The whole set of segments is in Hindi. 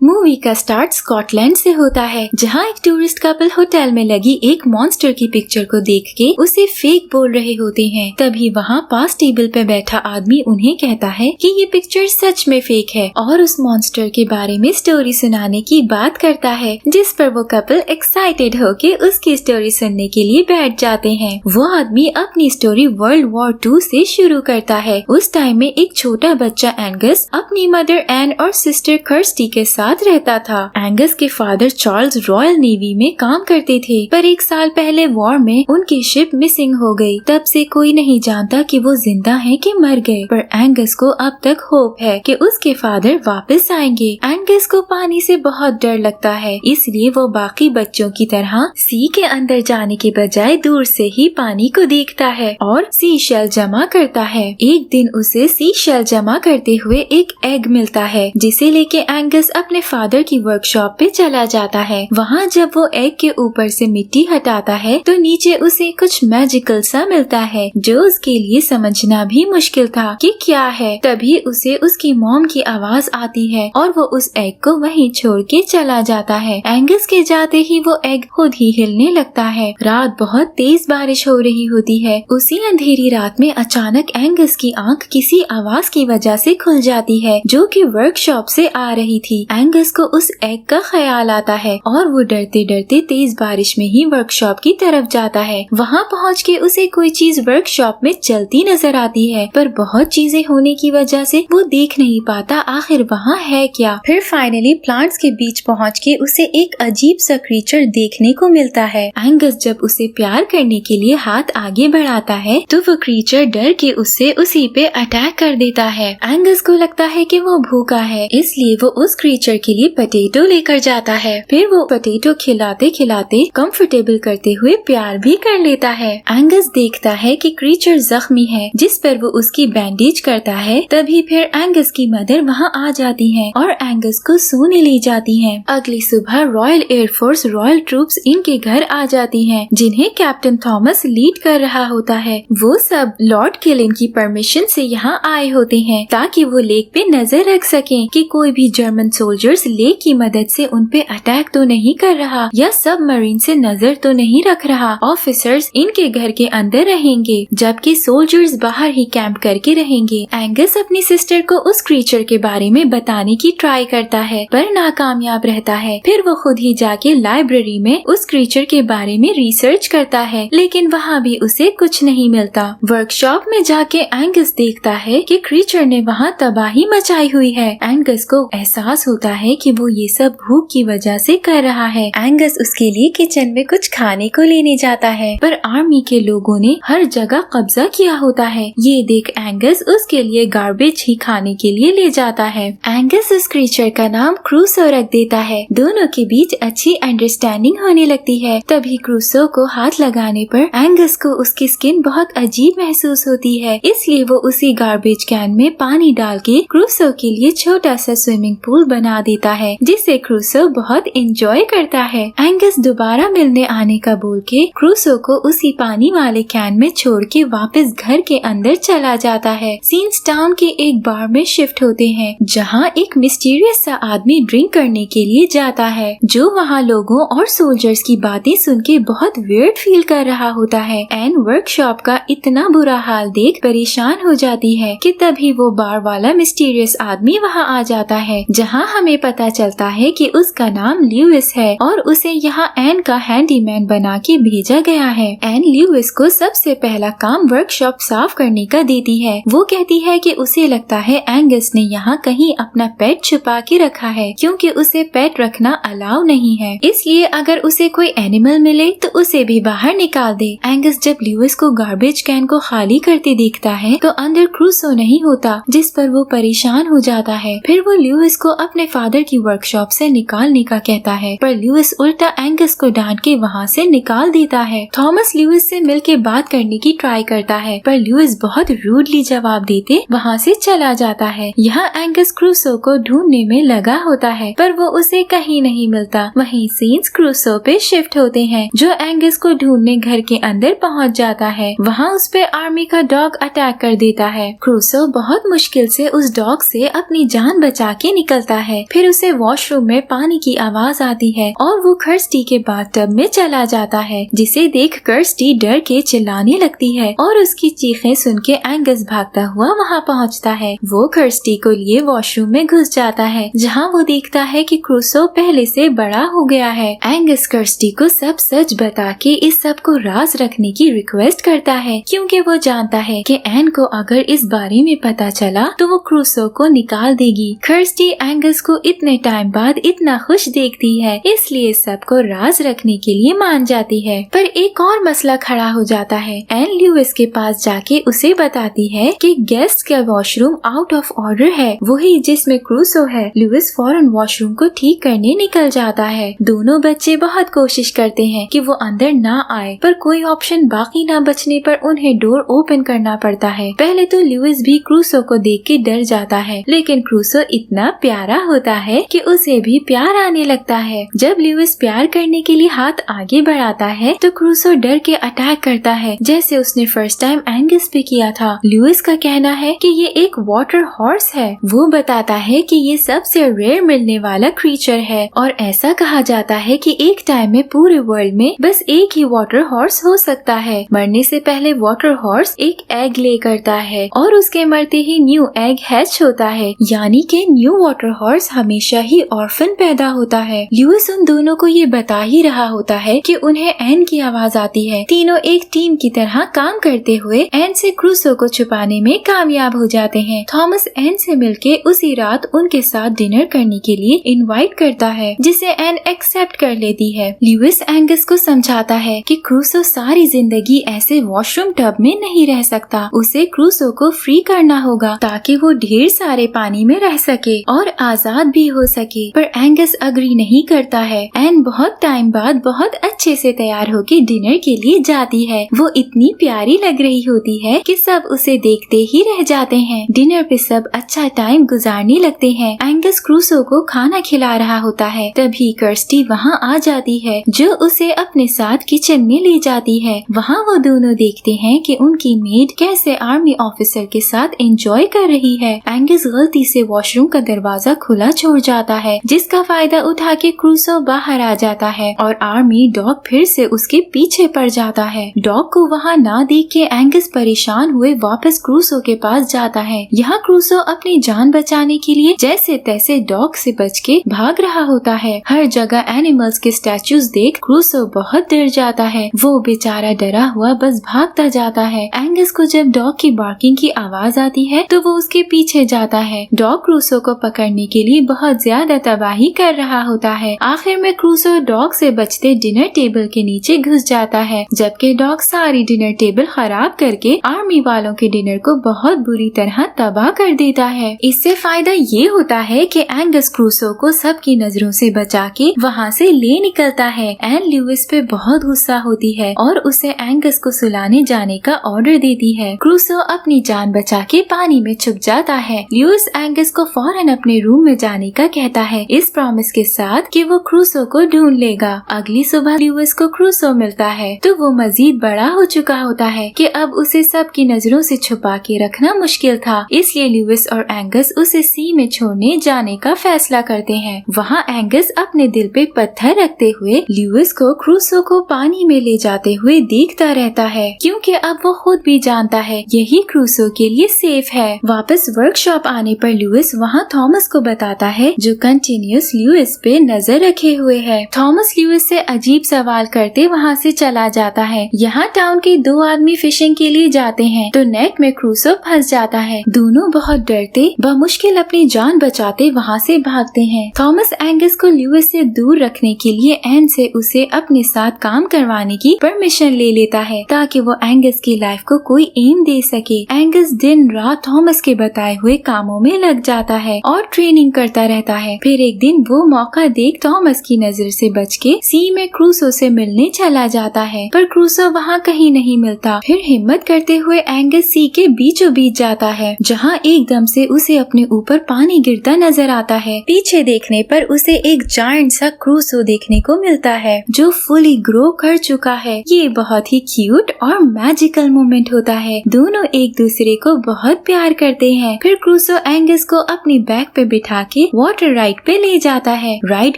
मूवी का स्टार्ट स्कॉटलैंड से होता है, जहाँ एक टूरिस्ट कपल होटल में लगी एक मॉन्स्टर की पिक्चर को देख के उसे फेक बोल रहे होते हैं। तभी वहाँ पास टेबल पे बैठा आदमी उन्हें कहता है कि ये पिक्चर सच में फेक है और उस मॉन्स्टर के बारे में स्टोरी सुनाने की बात करता है, जिस पर वो कपल एक्साइटेड होके उसकी स्टोरी सुनने के लिए बैठ जाते हैं। वो आदमी अपनी स्टोरी वर्ल्ड वॉर 2 से शुरू करता है। उस टाइम में एक छोटा बच्चा एंगस अपनी मदर एन और सिस्टर कर्स्टी के साथ रहता था। एंगस के फादर चार्ल्स रॉयल नेवी में काम करते थे, पर एक साल पहले वॉर में उनकी शिप मिसिंग हो गई। तब से कोई नहीं जानता कि वो जिंदा हैं कि मर गए, पर एंगस को अब तक होप है कि उसके फादर वापस आएंगे। एंगस को पानी से बहुत डर लगता है, इसलिए वो बाकी बच्चों की तरह सी के अंदर जाने के बजाय दूर से ही पानी को देखता है और सी शेल जमा करता है। एक दिन उसे सी शेल जमा करते हुए एक एग मिलता है, जिसे लेके एंगस अपने फादर की वर्कशॉप पे चला जाता है। वहाँ जब वो एग के ऊपर से मिट्टी हटाता है तो नीचे उसे कुछ मैजिकल सा मिलता है, जो उसके लिए समझना भी मुश्किल था कि क्या है। तभी उसे उसकी मॉम की आवाज आती है और वो उस एग को वहीं छोड़ के चला जाता है। एंगस के जाते ही वो एग खुद ही हिलने लगता है। रात बहुत तेज बारिश हो रही होती है। उसी अंधेरी रात में अचानक एंगस की आंख किसी आवाज की वजह से खुल जाती है, जो कि वर्कशॉप से आ रही थी। एंगस को उस एग का ख्याल आता है और वो डरते डरते तेज बारिश में ही वर्कशॉप की तरफ जाता है। वहाँ पहुँच के उसे कोई चीज वर्कशॉप में चलती नजर आती है, पर बहुत चीजें होने की वजह से वो देख नहीं पाता आखिर वहाँ है क्या। फिर फाइनली प्लांट्स के बीच पहुँच के उसे एक अजीब सा क्रीचर देखने को मिलता है। एंगस जब उसे प्यार करने के लिए हाथ आगे बढ़ाता है तो वो क्रीचर डर के उससे उसी पे अटैक कर देता है। एंगस को लगता है कि वो भूखा है, इसलिए वो उस क्रीचर के लिए पोटैटो लेकर जाता है। फिर वो पोटैटो खिलाते खिलाते कंफर्टेबल करते हुए प्यार भी कर लेता है। एंगस देखता है कि क्रीचर जख्मी है, जिस पर वो उसकी बैंडेज करता है। तभी फिर एंगस की मदर वहाँ आ जाती है और एंगस को सोने ले जाती है। अगली सुबह रॉयल एयरफोर्स रॉयल ट्रूप्स इनके घर आ जाती हैं, जिन्हें कैप्टन थॉमस लीड कर रहा होता है। वो सब लॉर्ड किलिन की परमिशन से यहाँ आए होते हैं ताकि वो लेक पे नजर रख सकें कि कोई भी जर्मन सोल्जर्स लेक की मदद से उन पे अटैक तो नहीं कर रहा या सबमरीन से नजर तो नहीं रख रहा। ऑफिसर्स इनके घर के अंदर रहेंगे, जबकि सोल्जर्स बाहर ही कैंप करके रहेंगे। एंगस अपनी सिस्टर को उस क्रीचर के बारे में बताने की ट्राई करता है, पर नाकामयाब रहता है। फिर वो खुद ही जाके लाइब्रेरी में उस क्रीचर के बारे में रिसर्च करता है, लेकिन वहाँ भी उसे कुछ नहीं मिलता। वर्कशॉप में जाके एंगस देखता है कि क्रीचर ने वहाँ तबाही मचाई हुई है। एंगस को एहसास होता है कि वो ये सब भूख की वजह से कर रहा है। एंगस उसके लिए किचन में कुछ खाने को लेने जाता है, पर आर्मी के लोगों ने हर जगह कब्जा किया होता है। ये देख एंगस उसके लिए गार्बेज ही खाने के लिए ले जाता है। एंगस उस क्रीचर का नाम क्रूसो रख देता है। दोनों के बीच अच्छी अंडरस्टैंडिंग होने लगती है। तभी क्रूसो को हाथ लगाने पर एंगस को उसकी स्किन बहुत अजीब महसूस होती है, इसलिए वो उसी गार्बेज कैन में पानी डाल के क्रूसो के लिए छोटा सा स्विमिंग पूल बना देता है, जिसे क्रूसो बहुत एंजॉय करता है। एंगस दोबारा मिलने आने का बोल के क्रूसो को उसी पानी वाले कैन में छोड़ के वापस घर के अंदर चला जाता है। सीन्स टाउन के एक बार में शिफ्ट होते हैं, जहाँ एक मिस्टीरियस सा आदमी ड्रिंक करने के लिए जाता है, जो वहाँ लोगों और सोल्जर्स की बातें सुन के बहुत वियर्ड फील कर रहा होता है। एन वर्कशॉप का इतना बुरा हाल देख परेशान हो जाती है कि तभी वो बार वाला मिस्टीरियस आदमी वहाँ आ जाता है, जहाँ हमें पता चलता है कि उसका नाम ल्यूइस है और उसे यहाँ एन का हैंडीमैन बना के भेजा गया है। एन ल्यूइस को सबसे पहला काम वर्कशॉप साफ करने का देती है। वो कहती है कि उसे लगता है एंगस ने यहाँ कहीं अपना पेट छुपा के रखा है, क्योंकि उसे पेट रखना अलाउ नहीं है, इसलिए अगर उसे कोई एनिमल मिले तो उसे भी बाहर निकाल दे। एंगस जब ल्यूइस को गार्बेज कैन को खाली करते देखता है तो अंदर क्रूसो नहीं होता, जिस पर वो परेशान हो जाता है। फिर वो ल्यूइस को अपने फादर की वर्कशॉप से निकालने का कहता है, पर ल्यूइस उल्टा एंगस को डांट के वहाँ से निकाल देता है। थॉमस ल्यूइस से मिलके बात करने की ट्राई करता है, पर ल्यूइस बहुत रूडली जवाब देते वहाँ से चला जाता है। यहाँ एंगस क्रूसो को ढूंढने में लगा होता है, पर वो उसे कहीं नहीं मिलता। वहीं सीन्स क्रूसो पे शिफ्ट होते हैं, जो एंगस को ढूंढने घर के अंदर पहुँच जाता है। वहाँ उस पे आर्मी का डॉग अटैक कर देता है। क्रूसो बहुत मुश्किल से उस डॉग से अपनी जान बचा के निकलता है। फिर उसे वॉशरूम में पानी की आवाज आती है और वो किर्स्टी के बाथटब में चला जाता है, जिसे देख किर्स्टी डर के चिल्लाने लगती है और उसकी चीखें सुन के एंगस भागता हुआ वहाँ पहुँचता है। वो किर्स्टी को लिए वॉशरूम में घुस जाता है, जहाँ वो देखता है कि क्रूसो पहले से बड़ा हो गया है। एंगस किर्स्टी को सब सच बता के इस सब को राज रखने की रिक्वेस्ट करता है, क्योंकि वो जानता है कि एन को अगर इस बारे में पता चला तो वो क्रूसो को निकाल देगी। किर्स्टी एंगस को इतने टाइम बाद इतना खुश देखती है, इसलिए सबको राज रखने के लिए मान जाती है। पर एक और मसला खड़ा हो जाता है। एन ल्यूइस के पास जाके उसे बताती है कि गेस्ट का वॉशरूम आउट ऑफ ऑर्डर है, वही जिसमें क्रूसो है। ल्यूइस फौरन वॉशरूम को ठीक करने निकल जाता है। दोनों बच्चे बहुत कोशिश करते हैं कि वो अंदर ना आए, पर कोई ऑप्शन बाकी ना बचने पर उन्हें डोर ओपन करना पड़ता है। पहले तो ल्यूइस भी क्रूसो को देख के डर जाता है, लेकिन क्रूसो इतना प्यारा होता है कि उसे भी प्यार आने लगता है। जब ल्यूइस प्यार करने के लिए हाथ आगे बढ़ाता है तो क्रूसो डर के अटैक करता है, जैसे उसने फर्स्ट टाइम एंगस पे किया था। ल्यूइस का कहना है कि ये एक वाटर हॉर्स है। वो बताता है कि ये सबसे रेयर मिलने वाला क्रीचर है और ऐसा कहा जाता है कि एक टाइम में पूरे वर्ल्ड में बस एक ही वाटर हॉर्स हो सकता है। मरने से पहले वाटर हॉर्स एक एग ले करता है और उसके मरते ही न्यू एग हैच होता है, यानी कि न्यू वाटर हॉर्स हमेशा ही ऑर्फन पैदा होता है। ल्यूइस उन दोनों को ये बता ही रहा होता है कि उन्हें एन की आवाज आती है। तीनों एक टीम की तरह काम करते हुए एन से क्रूसो को छुपाने में कामयाब हो जाते हैं। थॉमस एन से मिलके उसी रात उनके साथ डिनर करने के लिए इनवाइट करता है, जिसे एन एक्सेप्ट कर लेती है। ल्यूइस एंगस को समझाता है कि क्रूसो सारी जिंदगी ऐसे वॉशरूम टब में नहीं रह सकता, उसे क्रूसो को फ्री करना होगा ताकि वो ढेर सारे पानी में रह सके और आजाद भी हो सके। पर एंगस अग्री नहीं करता है। एन बहुत टाइम बाद बहुत अच्छे से तैयार होके डिनर के लिए जाती है। वो इतनी प्यारी लग रही होती है कि सब उसे देखते ही रह जाते हैं। डिनर पे सब अच्छा टाइम गुजारने लगते हैं। एंगस क्रूसो को खाना खिला रहा होता है, तभी किर्स्टी वहाँ आ जाती है, जो उसे अपने साथ किचन में ले जाती है। वहाँ वो दोनों देखते हैं कि उनकी मेड कैसे आर्मी ऑफिसर के साथ एंजॉय कर रही है। एंगस गलती से वॉशरूम का दरवाजा खुला छोड़ जाता है, जिसका फायदा उठा के क्रूसो बाहर आ जाता है और आर्मी डॉग फिर से उसके पीछे पड़ जाता है। डॉग को वहाँ ना देख के एंगस परेशान हुए वापस क्रूसो के पास जाता है। यहाँ क्रूसो अपनी जान बचाने के लिए जैसे तैसे डॉग से बच के भाग रहा होता है। हर जगह एनिमल्स के स्टैचूज देख क्रूसो बहुत डर जाता है। वो बेचारा डरा हुआ बस भागता जाता है। एंगस को जब डॉग की बार्किंग की आवाज आती है तो वो उसके पीछे जाता है। डॉग क्रूसो को पकड़ने के लिए बहुत ज्यादा तबाही कर रहा होता है। आखिर में क्रूसो डॉग से बचते डिनर टेबल के नीचे घुस जाता है, जबकि डॉग सारी डिनर टेबल खराब करके आर्मी वालों के डिनर को बहुत बुरी तरह तबाह कर देता है। इससे फायदा ये होता है कि एंगस क्रूसो को सबकी नजरों से बचा के वहाँ से ले निकलता है। एन ल्यूइस पे बहुत गुस्सा होती है और उसे एंगस को सुलाने जाने का ऑर्डर देती है। क्रूसो अपनी जान बचा के पानी में छुप जाता है। ल्यूइस एंगस को फौरन अपने रूम में जाने का कहता है, इस प्रॉमिस के साथ कि वो क्रूसो को ढूंढ लेगा। अगली सुबह ल्यूइस को क्रूसो मिलता है तो वो मजीद बड़ा हो चुका होता है कि अब उसे सबकी नजरों से छुपा के रखना मुश्किल था, इसलिए ल्यूइस और एंगस उसे सी में छोड़ने जाने का फैसला करते हैं। वहाँ एंगस अपने दिल पे पत्थर रखते हुए ल्यूइस को क्रूसो को पानी में ले जाते हुए देखता रहता है, क्योंकि अब वो खुद भी जानता है यही क्रूसो के लिए सेफ है। वापस वर्कशॉप आने पर ल्यूइस वहाँ थॉमस को बताता है, जो कंटिन्यूस ल्यूइस पे नजर रखे हुए है। थॉमस ल्यूइस से अजीब सवाल करते वहाँ से चला जाता है। यहाँ टाउन के दो आदमी फिशिंग के लिए जाते हैं तो नेट में क्रूसो फंस जाता है। दोनों बहुत डरते बमुश्किल अपनी जान बचाते वहाँ से भागते हैं। थॉमस एंगस को ल्यूइस से दूर रखने के लिए एन से उसे अपने साथ काम करवाने की परमिशन ले लेता है, ताकि वो एंगस की लाइफ को कोई एम दे सके। एंगस दिन रात थॉमस के बताए हुए कामों में लग जाता है और ट्रेनिंग करता रहता है। फिर एक दिन वो मौका देख थॉमस की नजर से बच के सी में क्रूसो क्रूसो से मिलने चला जाता है, पर क्रूसो वहाँ कहीं नहीं मिलता। फिर हिम्मत करते हुए एंगस सी के बीचों बीच जाता है, जहाँ एकदम से उसे अपने ऊपर पानी गिरता नजर आता है। पीछे देखने पर उसे एक जायंट सा क्रूसो देखने को मिलता है, जो फुली ग्रो कर चुका है। ये बहुत ही क्यूट और मैजिकल मोमेंट होता है। दोनों एक दूसरे को बहुत प्यार करते हैं। फिर क्रूसो एंगस को अपनी बैक पे बिठा के वाटर राइड पे ले जाता है। राइड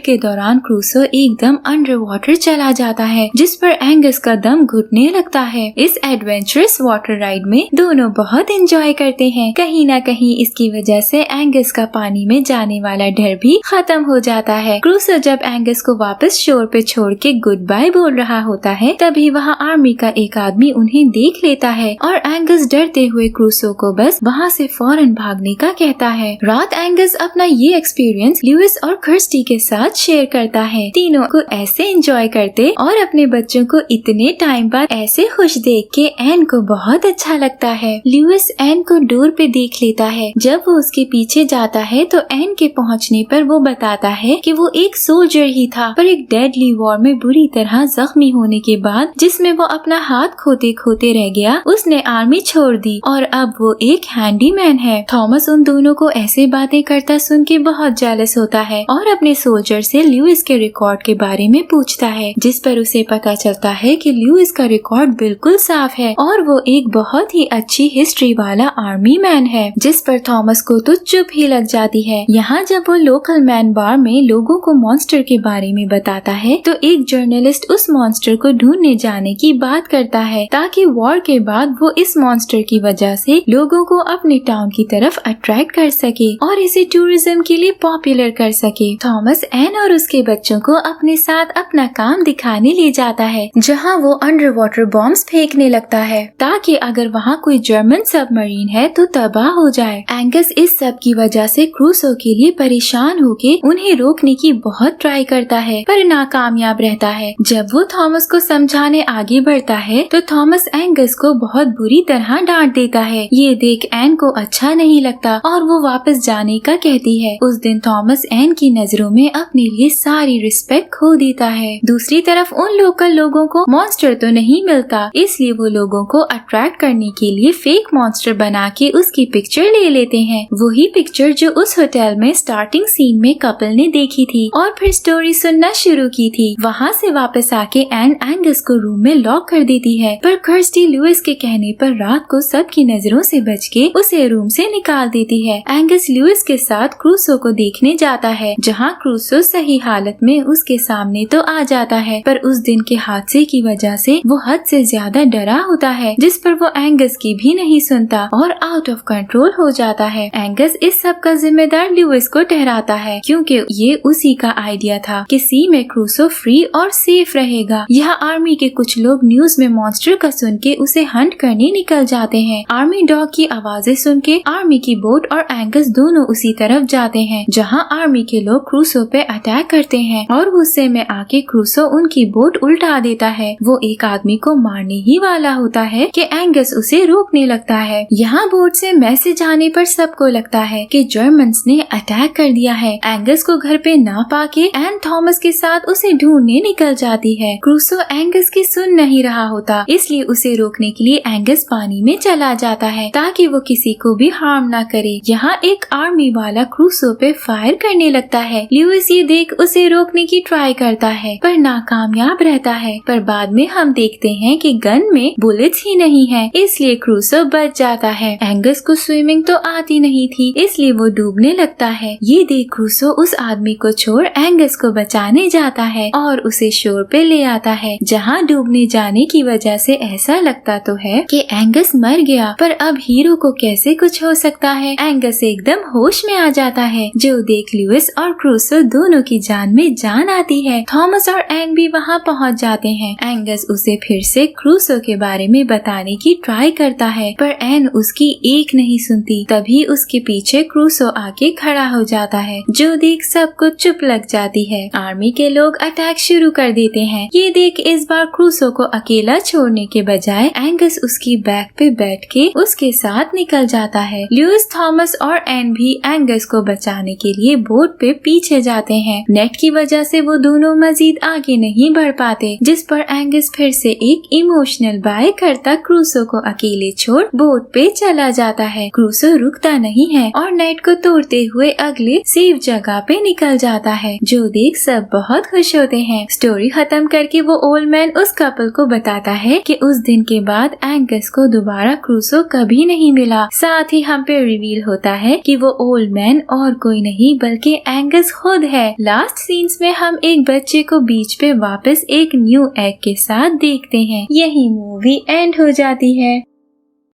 के दौरान क्रूसो एकदम अंडर वाटर चला जाता है, जिस पर एंगस का दम घुटने लगता है। इस एडवेंचरस वाटर राइड में दोनों बहुत एंजॉय करते हैं। कहीं न कहीं इसकी वजह से एंगस का पानी में जाने वाला डर भी खत्म हो जाता है। क्रूसो जब एंगस को वापस शोर पे छोड़ के गुड बाय बोल रहा होता है, तभी वहाँ आर्मी का एक आदमी उन्हें देख लेता है और एंगस डरते हुए क्रूसो को बस वहाँ से फौरन भागने का कहता है। रात एंगस अपना ये एक्सपीरियंस लुइस और किर्स्टी के साथ शेयर करता है। तीनों को ऐसे एंजॉय करते और अपने बच्चों को इतने टाइम बाद ऐसे खुश देख के एन को बहुत अच्छा लगता है। लुइस एन को डोर पे देख लेता है। जब वो उसके पीछे जाता है तो एन के पहुँचने पर वो बताता है कि वो एक सोल्जर ही था, पर एक डेडली वॉर में बुरी तरह जख्मी होने के बाद, जिसमें वो अपना हाथ खोते खोते रह गया, उसने आर्मी छोड़ दी और अब वो एक हैंडीमैन है। थॉमस उन दोनों को ऐसे बातें करता सुन के बहुत जेलस होता है और अपने सोल्जर से लुइस के रिकॉर्ड के बारे में पूछता है, जिस पर उसे पता चलता है कि लुइस का रिकॉर्ड बिल्कुल साफ है और वो एक बहुत ही अच्छी हिस्ट्री वाला आर्मी मैन है, जिस पर थॉमस को तो चुप ही लग जाती है। यहाँ जब वो लोकल मैन बार में लोगों को मॉन्स्टर के बारे में बताता है, तो एक जर्नलिस्ट उस मॉन्स्टर को ढूंढने जाने की बात करता है, ताकि वॉर के बाद वो इस मॉन्स्टर की वजह से लोगों को अपने टाउन की तरफ अट्रैक्ट कर सके और इसे टूरिज्म के लिए पॉपुलर कर सके। थॉमस एन और उसके बच्चों को अपने साथ अपना काम दिखाने ले जाता है, जहाँ वो अंडर वाटर बॉम्ब्स फेंकने लगता है, ताकि अगर वहाँ कोई जर्मन सबमरीन है तो तबाह हो जाए। एंगस इस सब की वजह से क्रूसो के लिए परेशान होके उन्हें रोकने की बहुत ट्राई करता है, पर नाकामयाब रहता है। जब वो थॉमस को समझाने आगे बढ़ता है तो थॉमस एंगस को बहुत बुरी तरह डांट देता है। ये देख एन को अच्छा नहीं लगता और वो वापस जाने का कहती है। उस दिन थॉमस एन की नजरों में अपने लिए सारी रिस्पेक्ट खो देता है। दूसरी तरफ उन लोकल लोगों को मॉन्स्टर तो नहीं मिलता, इसलिए वो लोगों को अट्रैक्ट करने के लिए फेक मॉन्स्टर बना के उसकी पिक्चर ले लेते हैं। वही पिक्चर जो उस होटल में स्टार्टिंग सीन में कपल ने देखी थी और फिर स्टोरी सुनना शुरू की थी। वहाँ से वापस आके एन एंगस को रूम में लॉक कर देती है, पर किर्स्टी लुइस के कहने पर रात को सबकी नजरों से बच के उसे रूम से निकाल देती है। एंगस लुइस के साथ क्रूसो को देखने जाता है, जहाँ क्रूसो सही हालत में उसके सामने तो आ जाता है, पर उस दिन के हादसे की वजह से वो हद से ज्यादा डरा होता है, जिस पर वो एंगस की भी नहीं सुनता और आउट ऑफ कंट्रोल हो जाता है। एंगस इस सब का जिम्मेदार लुइस को ठहराता है, क्योंकि ये उसी का आइडिया था कि सी में क्रूसो फ्री और सेफ रहेगा। यहाँ आर्मी के कुछ लोग न्यूज में मॉन्स्टर का सुन के उसे हंट करने निकल जाते हैं। आर्मी डॉग की आवाजें सुन के आर्मी की बोट और एंगस दोनों उसी तरफ जाते हैं, जहाँ आर्मी के लोग क्रूसो पे अटैक करते हैं और गुस्से में आके क्रूसो उनकी बोट उल्टा देता है। वो एक आदमी को मारने ही वाला होता है कि एंगस उसे रोकने लगता है। यहाँ बोट से मैसेज आने पर सबको लगता है कि जर्मन्स ने अटैक कर दिया है। एंगस को घर पे ना पाके एन थॉमस के साथ उसे ढूंढने निकल जाती है। क्रूसो एंगस की सुन नहीं रहा होता, इसलिए उसे रोकने के लिए एंगस पानी में चला जाता है ताकि वो किसी को भी हार्म ना करे। यहाँ एक आर्मी वाला क्रूसो पे फायर करने लगता है। लुइस ये देख उसे रोकने की ट्राई करता है, पर नाकामयाब रहता है। पर बाद में हम देखते हैं कि गन में बुलेट्स ही नहीं है, इसलिए क्रूसो बच जाता है। एंगस को स्विमिंग तो आती नहीं थी, इसलिए वो डूबने लगता है। ये देख क्रूसो उस आदमी को छोड़ एंगस को बचाने जाता है और उसे शोर पे ले आता है, जहाँ डूबने जाने की वजह से ऐसा लगता तो है कि एंगस मर गया, पर अब हीरो को कैसे कुछ हो सकता है। एंगस एकदम होश में आ जाता है, जो देख लुइस और क्रूसो दोनों की जान में जान आती है। थॉमस और एन भी वहाँ पहुँच जाते हैं। एंगस उसे फिर से क्रूसो के बारे में बताने की ट्राई करता है, पर एन उसकी एक नहीं सुनती। तभी उसके पीछे क्रूसो आके खड़ा हो जाता है, जो देख सबको चुप लग जाती है। आर्मी के लोग अटैक शुरू कर देते हैं। ये देख इस बार क्रूसो को अकेला छोड़ने के बजाय एंगस उसकी बैक पे बैठ के उसके साथ निकल जाता है। लुइस, थॉमस और एन भी एंगस को बचाने के लिए बोट पे पीछे जाते हैं। नेट की वजह से वो दोनों मजीद आगे नहीं बढ़ पाते, जिस पर एंगस फिर से एक इमोशनल बाय करता क्रूसो को अकेले छोड़ बोट पे चला जाता है। क्रूसो रुकता नहीं है और नेट को तोड़ते हुए अगले सेफ जगह पे निकल जाता है, जो देख सब बहुत खुश होते हैं। स्टोरी खत्म करके वो ओल्ड मैन उस कपल को बताता है कि उस दिन के बाद एंगस को दोबारा क्रूसो कभी नहीं मिला। साथ ही हम पे रिवील होता है कि वो ओल्ड मैन और कोई नहीं बल्कि एंगस खुद है। लास्ट सीन्स में हम एक बच्चे को बीच पे वापस एक न्यू एग के साथ देखते हैं। यही मूवी एंड हो जाती है।